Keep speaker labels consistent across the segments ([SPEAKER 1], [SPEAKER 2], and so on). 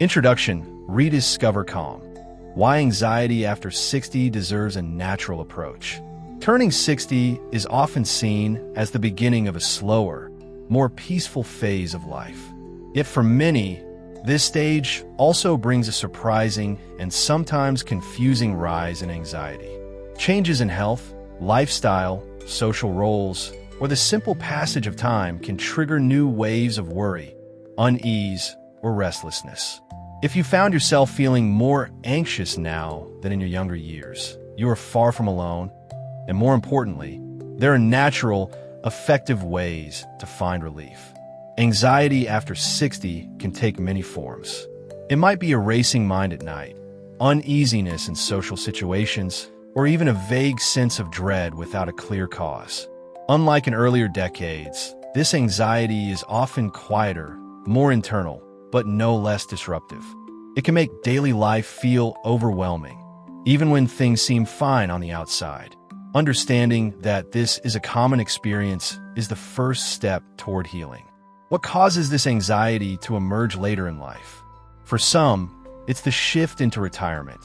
[SPEAKER 1] Introduction: Rediscover Calm. Why anxiety after 60 deserves a natural approach. Turning 60 is often seen as the beginning of a slower, more peaceful phase of life. Yet for many, this stage also brings a surprising and sometimes confusing rise in anxiety. Changes in health, lifestyle, social roles, or the simple passage of time can trigger new waves of worry, unease, or restlessness. If you found yourself feeling more anxious now than in your younger years, you are far from alone, and more importantly, there are natural, effective ways to find relief. Anxiety after 60 can take many forms. It might be a racing mind at night, uneasiness in social situations, or even a vague sense of dread without a clear cause. Unlike in earlier decades, this anxiety is often quieter, more internal, but no less disruptive. It can make daily life feel overwhelming, even when things seem fine on the outside. Understanding that this is a common experience is the first step toward healing. What causes this anxiety to emerge later in life? For some, it's the shift into retirement,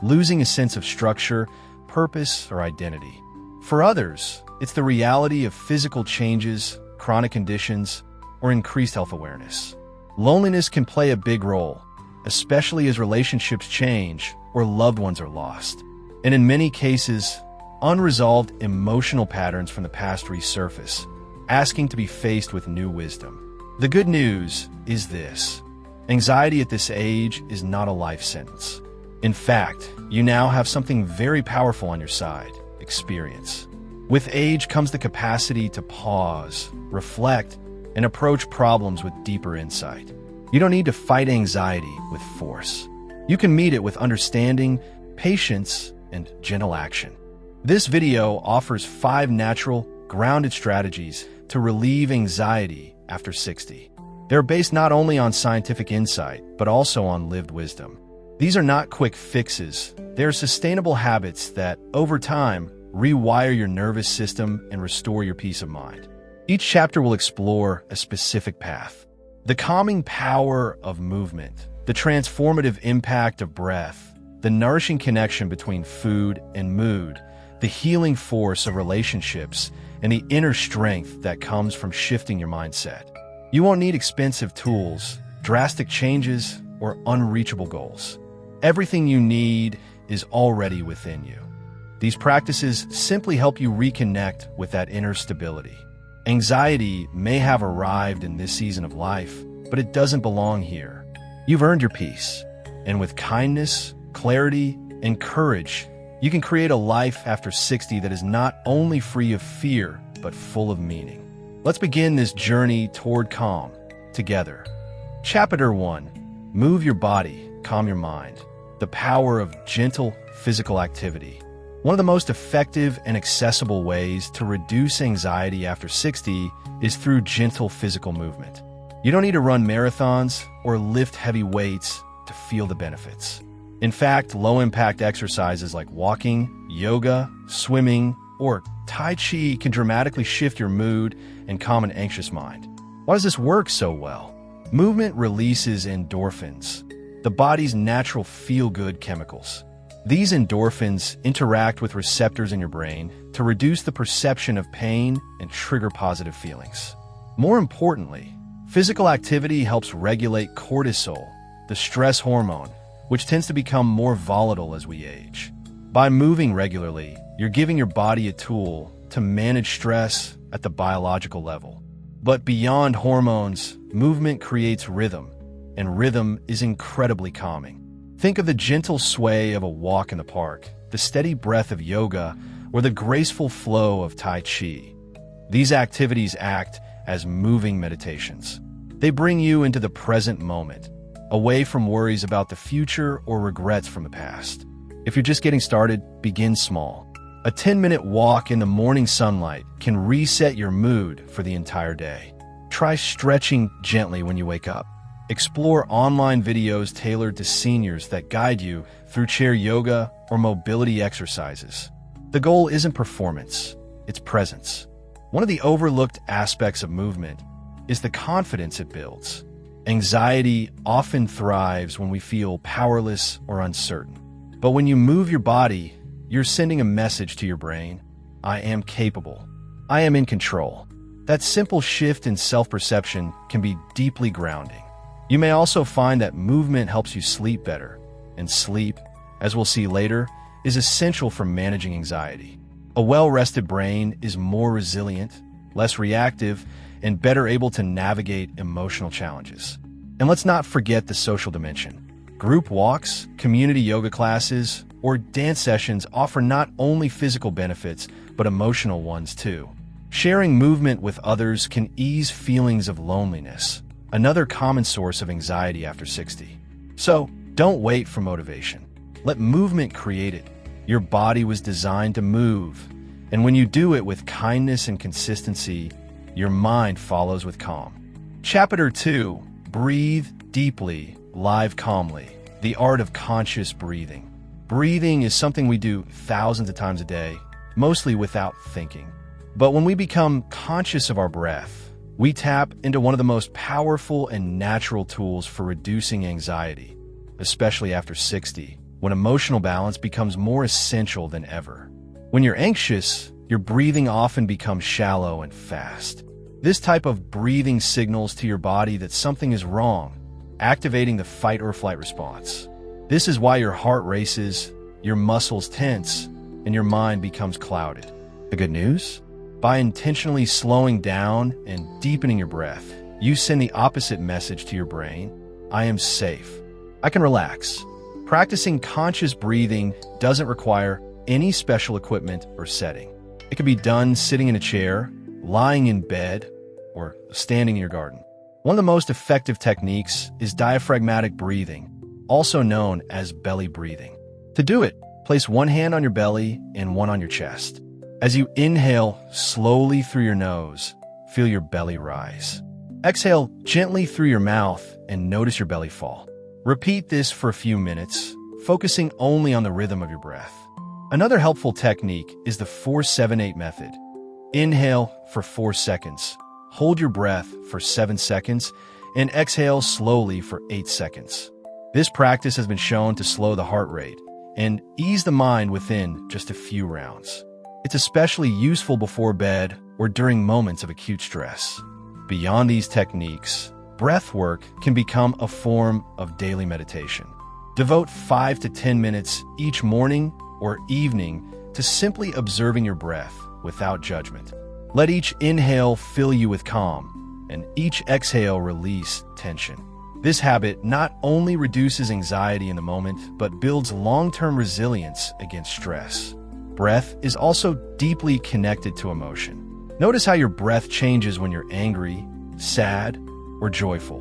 [SPEAKER 1] losing a sense of structure, purpose, or identity. For others, it's the reality of physical changes, chronic conditions, or increased health awareness. Loneliness can play a big role, especially as relationships change or loved ones are lost. And in many cases, unresolved emotional patterns from the past resurface, asking to be faced with new wisdom. The good news is this: anxiety at this age is not a life sentence. In fact, you now have something very powerful on your side: experience. With age comes the capacity to pause, reflect, and approach problems with deeper insight. You don't need to fight anxiety with force. You can meet it with understanding, patience, and gentle action. This video offers 5 natural, grounded strategies to relieve anxiety after 60. They're based not only on scientific insight, but also on lived wisdom. These are not quick fixes. They're sustainable habits that, over time, rewire your nervous system and restore your peace of mind. Each chapter will explore a specific path: the calming power of movement, the transformative impact of breath, the nourishing connection between food and mood, the healing force of relationships, and the inner strength that comes from shifting your mindset. You won't need expensive tools, drastic changes, or unreachable goals. Everything you need is already within you. These practices simply help you reconnect with that inner stability. Anxiety may have arrived in this season of life, but it doesn't belong here. You've earned your peace, and with kindness, clarity, and courage, you can create a life after 60 that is not only free of fear, but full of meaning. Let's begin this journey toward calm together. Chapter 1: Move your body, calm your mind. The power of gentle physical activity. One of the most effective and accessible ways to reduce anxiety after 60 is through gentle physical movement. You don't need to run marathons or lift heavy weights to feel the benefits. In fact, low-impact exercises like walking, yoga, swimming, or Tai Chi can dramatically shift your mood and calm an anxious mind. Why does this work so well? Movement releases endorphins, the body's natural feel-good chemicals. These endorphins interact with receptors in your brain to reduce the perception of pain and trigger positive feelings. More importantly, physical activity helps regulate cortisol, the stress hormone, which tends to become more volatile as we age. By moving regularly, you're giving your body a tool to manage stress at the biological level. But beyond hormones, movement creates rhythm, and rhythm is incredibly calming. Think of the gentle sway of a walk in the park, the steady breath of yoga, or the graceful flow of Tai Chi. These activities act as moving meditations. They bring you into the present moment, away from worries about the future or regrets from the past. If you're just getting started, begin small. A 10-minute walk in the morning sunlight can reset your mood for the entire day. Try stretching gently when you wake up. Explore online videos tailored to seniors that guide you through chair yoga or mobility exercises. The goal isn't performance, it's presence. One of the overlooked aspects of movement is the confidence it builds. Anxiety often thrives when we feel powerless or uncertain. But when you move your body, you're sending a message to your brain: I am capable. I am in control. That simple shift in self-perception can be deeply grounding. You may also find that movement helps you sleep better, and sleep, as we'll see later, is essential for managing anxiety. A well-rested brain is more resilient, less reactive, and better able to navigate emotional challenges. And let's not forget the social dimension. Group walks, community yoga classes, or dance sessions offer not only physical benefits, but emotional ones too. Sharing movement with others can ease feelings of loneliness, another common source of anxiety after 60. So, don't wait for motivation. Let movement create it. Your body was designed to move, and when you do it with kindness and consistency, your mind follows with calm. Chapter 2: Breathe deeply, live calmly. The art of conscious breathing. Breathing is something we do thousands of times a day, mostly without thinking. But when we become conscious of our breath, we tap into one of the most powerful and natural tools for reducing anxiety, especially after 60, when emotional balance becomes more essential than ever. When you're anxious, your breathing often becomes shallow and fast. This type of breathing signals to your body that something is wrong, activating the fight or flight response. This is why your heart races, your muscles tense, and your mind becomes clouded. The good news? By intentionally slowing down and deepening your breath, you send the opposite message to your brain: I am safe. I can relax. Practicing conscious breathing doesn't require any special equipment or setting. It can be done sitting in a chair, lying in bed, or standing in your garden. One of the most effective techniques is diaphragmatic breathing, also known as belly breathing. To do it, place one hand on your belly and one on your chest. As you inhale slowly through your nose, feel your belly rise. Exhale gently through your mouth and notice your belly fall. Repeat this for a few minutes, focusing only on the rhythm of your breath. Another helpful technique is the 4-7-8 method. Inhale for 4 seconds, hold your breath for 7 seconds, and exhale slowly for 8 seconds. This practice has been shown to slow the heart rate and ease the mind within just a few rounds. It's especially useful before bed or during moments of acute stress. Beyond these techniques, breath work can become a form of daily meditation. Devote 5 to 10 minutes each morning or evening to simply observing your breath without judgment. Let each inhale fill you with calm, and each exhale release tension. This habit not only reduces anxiety in the moment, but builds long-term resilience against stress. Breath is also deeply connected to emotion. Notice how your breath changes when you're angry, sad, or joyful.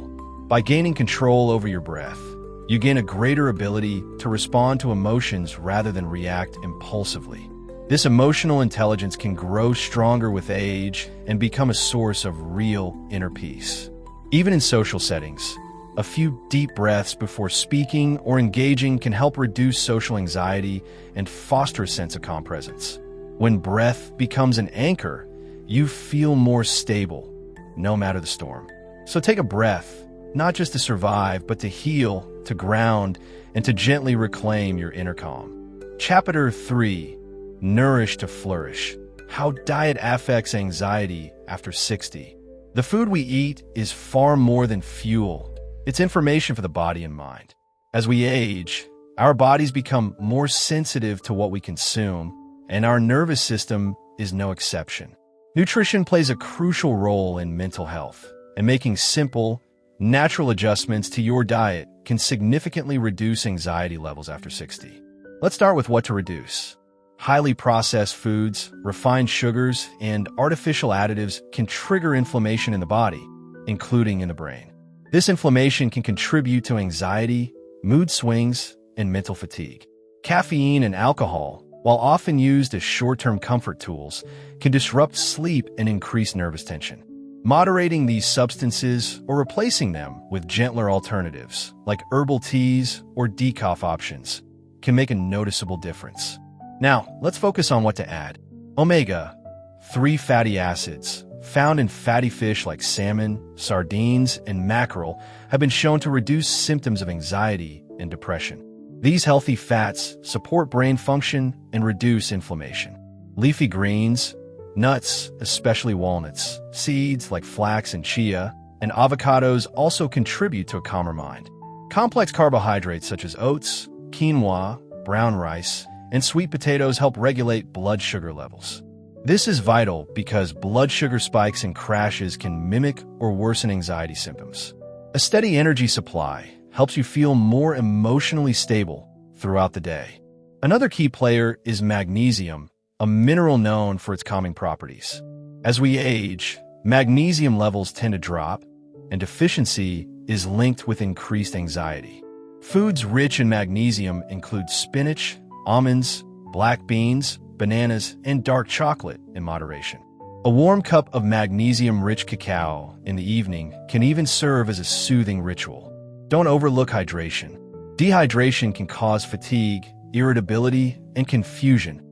[SPEAKER 1] By gaining control over your breath, you gain a greater ability to respond to emotions rather than react impulsively. This emotional intelligence can grow stronger with age and become a source of real inner peace. Even in social settings, a few deep breaths before speaking or engaging can help reduce social anxiety and foster a sense of calm presence. When breath becomes an anchor, you feel more stable, no matter the storm. So take a breath, not just to survive, but to heal, to ground, and to gently reclaim your inner calm. Chapter 3: Nourish to Flourish. How diet affects anxiety after 60. The food we eat is far more than fuel. It's information for the body and mind. As we age, our bodies become more sensitive to what we consume, and our nervous system is no exception. Nutrition plays a crucial role in mental health, and making simple, natural adjustments to your diet can significantly reduce anxiety levels after 60. Let's start with what to reduce. Highly processed foods, refined sugars, and artificial additives can trigger inflammation in the body, including in the brain. This inflammation can contribute to anxiety, mood swings, and mental fatigue. Caffeine and alcohol, while often used as short-term comfort tools, can disrupt sleep and increase nervous tension. Moderating these substances or replacing them with gentler alternatives, like herbal teas or decaf options, can make a noticeable difference. Now, let's focus on what to add. Omega-3 fatty acids, found in fatty fish like salmon, sardines, and mackerel, have been shown to reduce symptoms of anxiety and depression. These healthy fats support brain function and reduce inflammation. Leafy greens, nuts, especially walnuts, seeds like flax and chia, and avocados also contribute to a calmer mind. Complex carbohydrates such as oats, quinoa, brown rice, and sweet potatoes help regulate blood sugar levels. This is vital because blood sugar spikes and crashes can mimic or worsen anxiety symptoms. A steady energy supply helps you feel more emotionally stable throughout the day. Another key player is magnesium, a mineral known for its calming properties. As we age, magnesium levels tend to drop, and deficiency is linked with increased anxiety. Foods rich in magnesium include spinach, almonds, black beans, bananas, and dark chocolate in moderation. A warm cup of magnesium-rich cacao in the evening can even serve as a soothing ritual. Don't overlook hydration. Dehydration can cause fatigue, irritability, and confusion,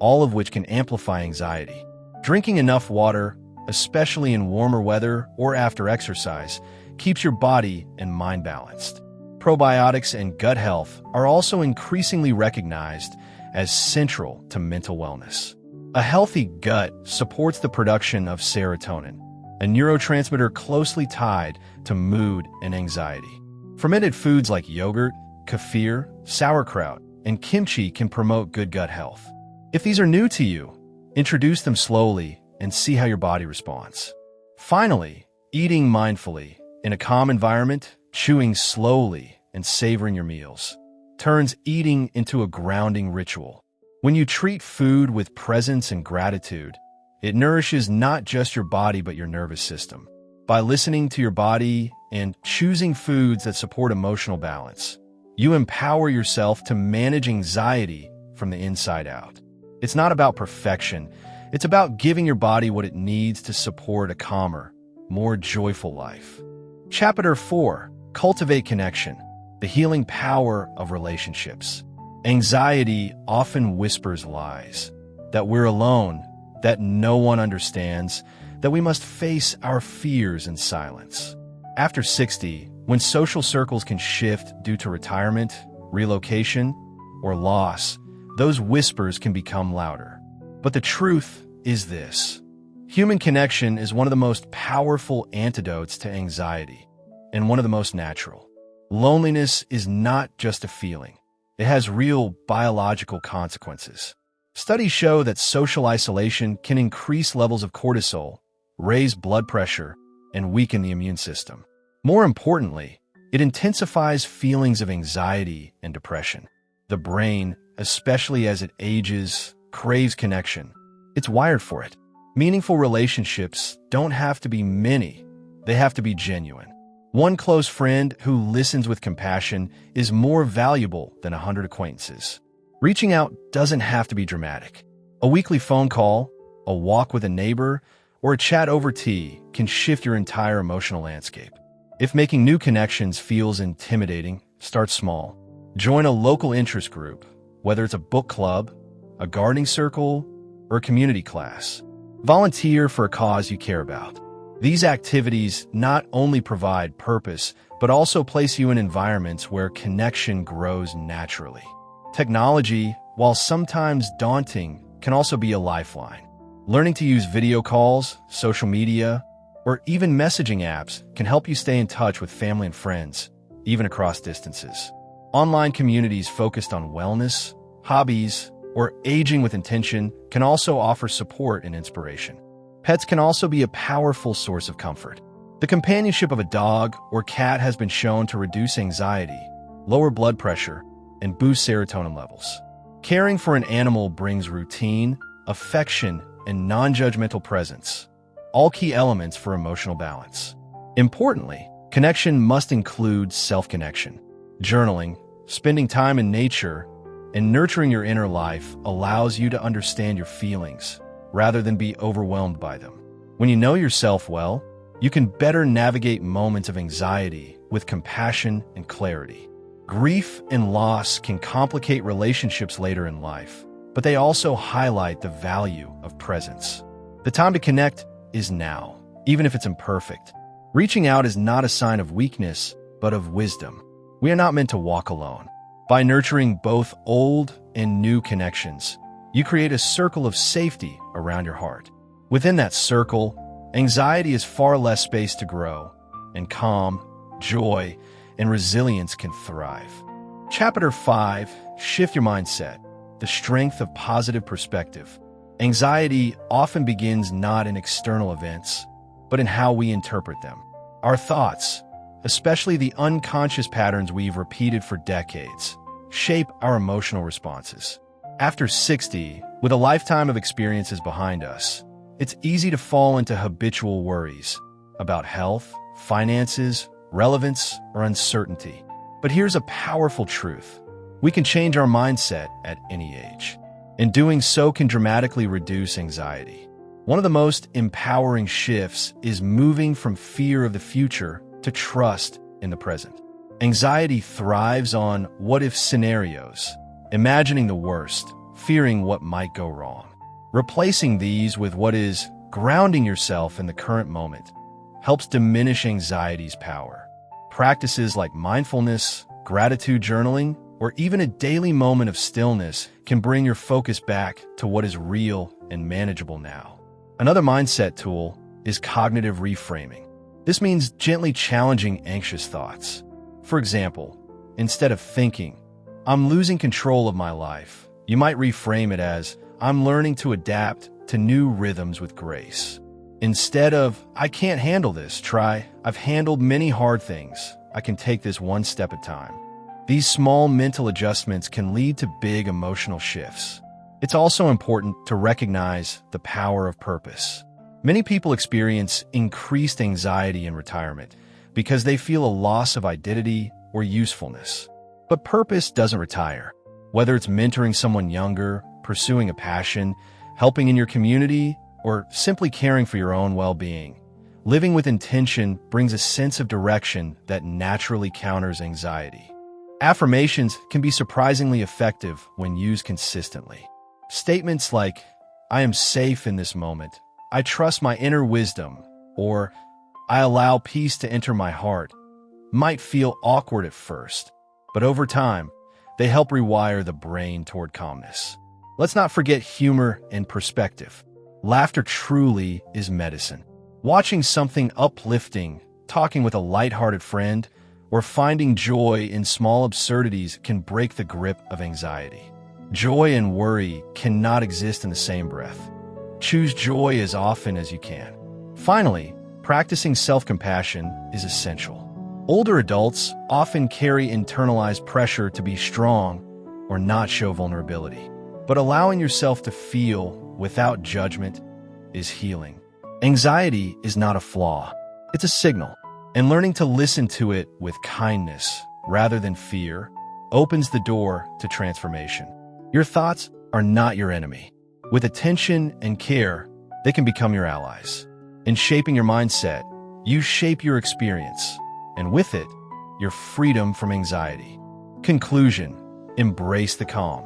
[SPEAKER 1] all of which can amplify anxiety. Drinking enough water, especially in warmer weather or after exercise, keeps your body and mind balanced. Probiotics and gut health are also increasingly recognized as central to mental wellness. A healthy gut supports the production of serotonin, a neurotransmitter closely tied to mood and anxiety. Fermented foods like yogurt, kefir, sauerkraut, and kimchi can promote good gut health. If these are new to you, introduce them slowly and see how your body responds. Finally, eating mindfully in a calm environment, chewing slowly and savoring your meals, turns eating into a grounding ritual. When you treat food with presence and gratitude, it nourishes not just your body but your nervous system. By listening to your body and choosing foods that support emotional balance, you empower yourself to manage anxiety from the inside out. It's not about perfection. It's about giving your body what it needs to support a calmer, more joyful life. Chapter 4. Cultivate Connection. The healing power of relationships. Anxiety often whispers lies, that we're alone, that no one understands, that we must face our fears in silence. After 60, when social circles can shift due to retirement, relocation, or loss, those whispers can become louder. But the truth is this: human connection is one of the most powerful antidotes to anxiety, and one of the most natural. Loneliness is not just a feeling. It has real biological consequences. Studies show that social isolation can increase levels of cortisol, raise blood pressure, and weaken the immune system. More importantly, it intensifies feelings of anxiety and depression. The brain, especially as it ages, craves connection. It's wired for it. Meaningful relationships don't have to be many. They have to be genuine. One close friend who listens with compassion is more valuable than 100 acquaintances. Reaching out doesn't have to be dramatic. A weekly phone call, a walk with a neighbor, or a chat over tea can shift your entire emotional landscape. If making new connections feels intimidating, start small. Join a local interest group, whether it's a book club, a gardening circle, or a community class. Volunteer for a cause you care about. These activities not only provide purpose, but also place you in environments where connection grows naturally. Technology, while sometimes daunting, can also be a lifeline. Learning to use video calls, social media, or even messaging apps can help you stay in touch with family and friends, even across distances. Online communities focused on wellness, hobbies, or aging with intention can also offer support and inspiration. Pets can also be a powerful source of comfort. The companionship of a dog or cat has been shown to reduce anxiety, lower blood pressure, and boost serotonin levels. Caring for an animal brings routine, affection, and non-judgmental presence, all key elements for emotional balance. Importantly, connection must include self-connection. Journaling, spending time in nature, and nurturing your inner life allows you to understand your feelings, rather than be overwhelmed by them. When you know yourself well, you can better navigate moments of anxiety with compassion and clarity. Grief and loss can complicate relationships later in life, but they also highlight the value of presence. The time to connect is now, even if it's imperfect. Reaching out is not a sign of weakness, but of wisdom. We are not meant to walk alone. By nurturing both old and new connections, you create a circle of safety around your heart. Within that circle, anxiety has far less space to grow, and calm, joy, and resilience can thrive. Chapter 5, Shift Your Mindset, the Strength of Positive Perspective. Anxiety often begins not in external events, but in how we interpret them. Our thoughts, especially the unconscious patterns we've repeated for decades, shape our emotional responses. After 60, with a lifetime of experiences behind us, it's easy to fall into habitual worries about health, finances, relevance, or uncertainty. But here's a powerful truth. We can change our mindset at any age, and doing so can dramatically reduce anxiety. One of the most empowering shifts is moving from fear of the future to trust in the present. Anxiety thrives on what-if scenarios, imagining the worst, fearing what might go wrong. Replacing these with what is grounding yourself in the current moment helps diminish anxiety's power. Practices like mindfulness, gratitude journaling, or even a daily moment of stillness can bring your focus back to what is real and manageable now. Another mindset tool is cognitive reframing. This means gently challenging anxious thoughts. For example, instead of thinking, "I'm losing control of my life," you might reframe it as, "I'm learning to adapt to new rhythms with grace." Instead of, "I can't handle this," try, "I've handled many hard things. I can take this one step at a time." These small mental adjustments can lead to big emotional shifts. It's also important to recognize the power of purpose. Many people experience increased anxiety in retirement because they feel a loss of identity or usefulness. But purpose doesn't retire. Whether it's mentoring someone younger, pursuing a passion, helping in your community, or simply caring for your own well-being, living with intention brings a sense of direction that naturally counters anxiety. Affirmations can be surprisingly effective when used consistently. Statements like, "I am safe in this moment," "I trust my inner wisdom," or "I allow peace to enter my heart," might feel awkward at first, but over time, they help rewire the brain toward calmness. Let's not forget humor and perspective. Laughter truly is medicine. Watching something uplifting, talking with a lighthearted friend, or finding joy in small absurdities can break the grip of anxiety. Joy and worry cannot exist in the same breath. Choose joy as often as you can. Finally, practicing self-compassion is essential. Older adults often carry internalized pressure to be strong or not show vulnerability. But allowing yourself to feel without judgment is healing. Anxiety is not a flaw, it's a signal. And learning to listen to it with kindness rather than fear opens the door to transformation. Your thoughts are not your enemy. With attention and care, they can become your allies. In shaping your mindset, you shape your experience, and with it, your freedom from anxiety. Conclusion: embrace the calm.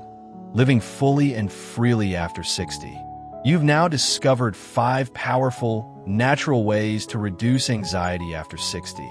[SPEAKER 1] Living fully and freely after 60. You've now discovered 5 powerful, natural ways to reduce anxiety after 60,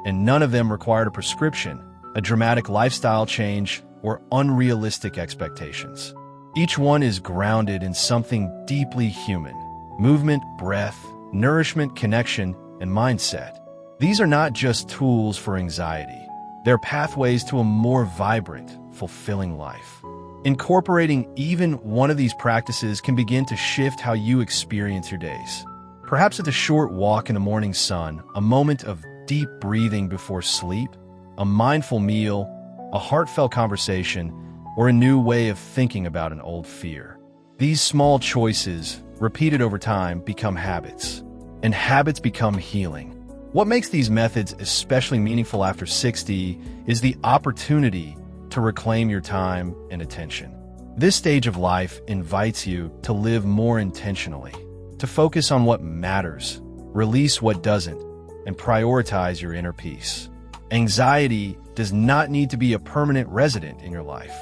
[SPEAKER 1] and none of them required a prescription, a dramatic lifestyle change, or unrealistic expectations. Each one is grounded in something deeply human: movement, breath, nourishment, connection, and mindset. These are not just tools for anxiety. They're pathways to a more vibrant, fulfilling life. Incorporating even one of these practices can begin to shift how you experience your days. Perhaps it's a short walk in the morning sun, a moment of deep breathing before sleep, a mindful meal, a heartfelt conversation, or a new way of thinking about an old fear. These small choices, repeated over time, become habits, and habits become healing. What makes these methods especially meaningful after 60 is the opportunity to reclaim your time and attention. This stage of life invites you to live more intentionally, to focus on what matters, release what doesn't, and prioritize your inner peace. Anxiety does not need to be a permanent resident in your life.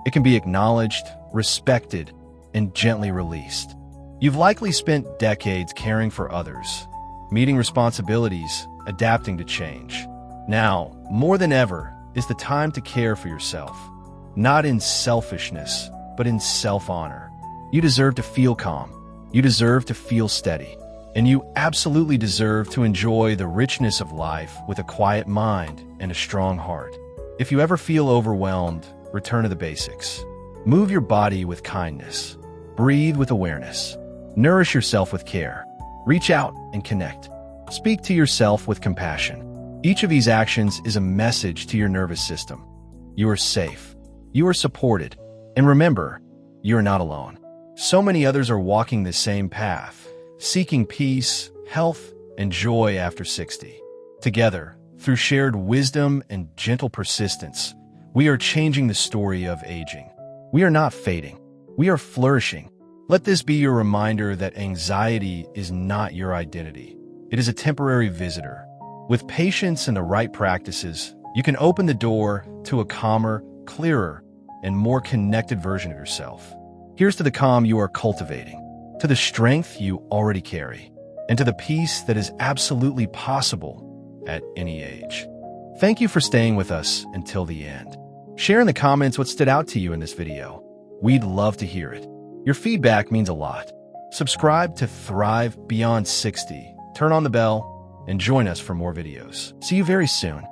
[SPEAKER 1] It can be acknowledged, respected, and gently released. You've likely spent decades caring for others, meeting responsibilities, adapting to change. Now, more than ever, is the time to care for yourself. Not in selfishness, but in self-honor. You deserve to feel calm. You deserve to feel steady. And you absolutely deserve to enjoy the richness of life with a quiet mind and a strong heart. If you ever feel overwhelmed, return to the basics. Move your body with kindness. Breathe with awareness. Nourish yourself with care. Reach out and connect. Speak to yourself with compassion. Each of these actions is a message to your nervous system. You are safe. You are supported. And remember, you are not alone. So many others are walking the same path, seeking peace, health, and joy after 60. Together, through shared wisdom and gentle persistence, we are changing the story of aging. We are not fading. We are flourishing. Let this be your reminder that anxiety is not your identity. It is a temporary visitor. With patience and the right practices, you can open the door to a calmer, clearer, and more connected version of yourself. Here's to the calm you are cultivating, to the strength you already carry, and to the peace that is absolutely possible at any age. Thank you for staying with us until the end. Share in the comments what stood out to you in this video. We'd love to hear it. Your feedback means a lot. Subscribe to Thrive Beyond 60, turn on the bell, and join us for more videos. See you very soon.